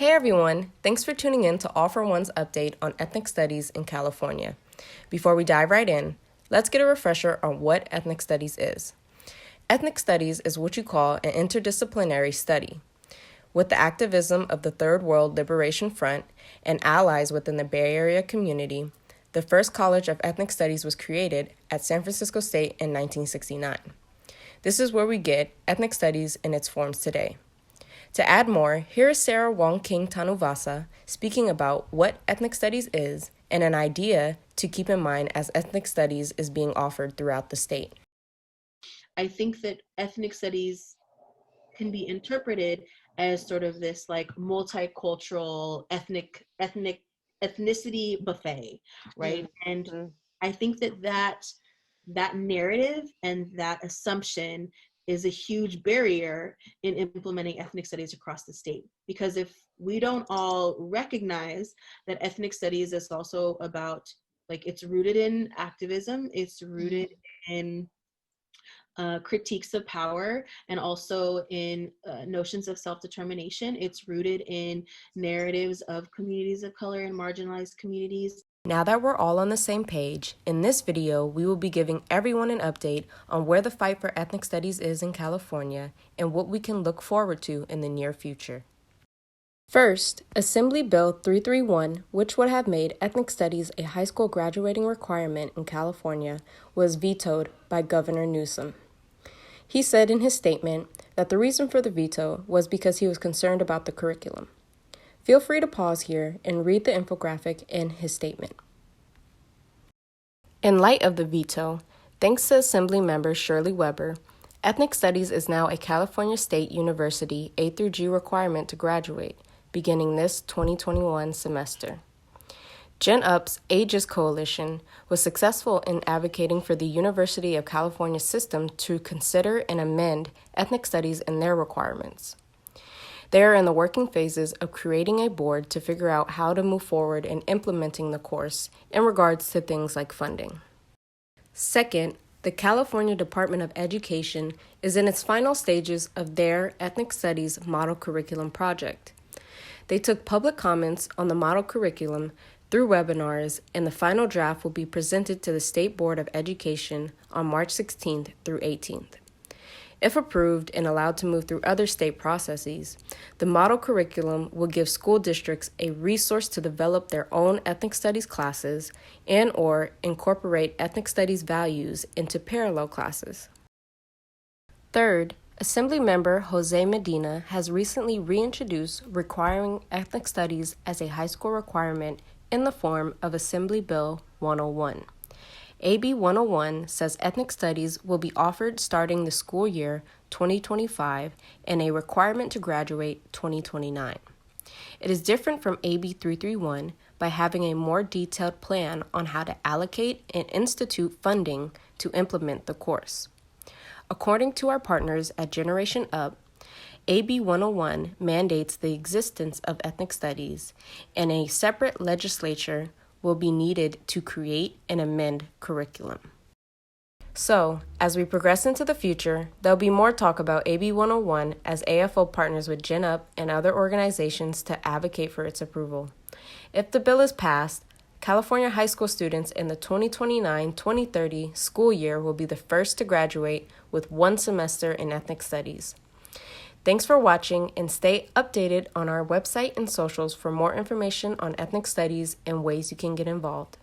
Hey everyone, thanks for tuning in to All for One's update on ethnic studies in California. Before we dive right in, let's get a refresher on what ethnic studies is. Ethnic studies is what you call an interdisciplinary study. With the activism of the Third World Liberation Front and allies within the Bay Area community, the first College of Ethnic Studies was created at San Francisco State in 1969. This is where we get ethnic studies in its forms today. To add more, here is Sarah Wong King Tanuvasa speaking about what ethnic studies is and an idea to keep in mind as ethnic studies is being offered throughout the state. I think that ethnic studies can be interpreted as sort of this like multicultural ethnicity buffet, right? And I think that narrative and that assumption is a huge barrier in implementing ethnic studies across the state. Because if we don't all recognize that ethnic studies is also about, like, it's rooted in activism, it's rooted in critiques of power, and also in notions of self-determination. It's rooted in narratives of communities of color and marginalized communities. Now that we're all on the same page, in this video, we will be giving everyone an update on where the fight for ethnic studies is in California and what we can look forward to in the near future. First, Assembly Bill 331, which would have made ethnic studies a high school graduating requirement in California, was vetoed by Governor Newsom. He said in his statement that the reason for the veto was because he was concerned about the curriculum. Feel free to pause here and read the infographic in his statement. In light of the veto, thanks to Assembly member Shirley Weber, ethnic studies is now a California State University A through G requirement to graduate, beginning this 2021 semester. GenUp's Aegis Coalition was successful in advocating for the University of California system to consider and amend ethnic studies in their requirements. They are in the working phases of creating a board to figure out how to move forward in implementing the course in regards to things like funding. Second, the California Department of Education is in its final stages of their Ethnic Studies Model Curriculum project. They took public comments on the model curriculum through webinars, and the final draft will be presented to the State Board of Education on March 16th through 18th. If approved and allowed to move through other state processes, the model curriculum will give school districts a resource to develop their own ethnic studies classes and/or incorporate ethnic studies values into parallel classes. Third, Assembly member Jose Medina has recently reintroduced requiring ethnic studies as a high school requirement in the form of Assembly Bill 101. AB 101 says ethnic studies will be offered starting the school year 2025 and a requirement to graduate 2029. It is different from AB 331 by having a more detailed plan on how to allocate and institute funding to implement the course. According to our partners at GenUp, AB 101 mandates the existence of ethnic studies, and a separate legislature will be needed to create and amend curriculum. So, as we progress into the future, there'll be more talk about AB 101 as AFO partners with GenUp and other organizations to advocate for its approval. If the bill is passed, California high school students in the 2029-2030 school year will be the first to graduate with one semester in ethnic studies. Thanks for watching, and stay updated on our website and socials for more information on ethnic studies and ways you can get involved.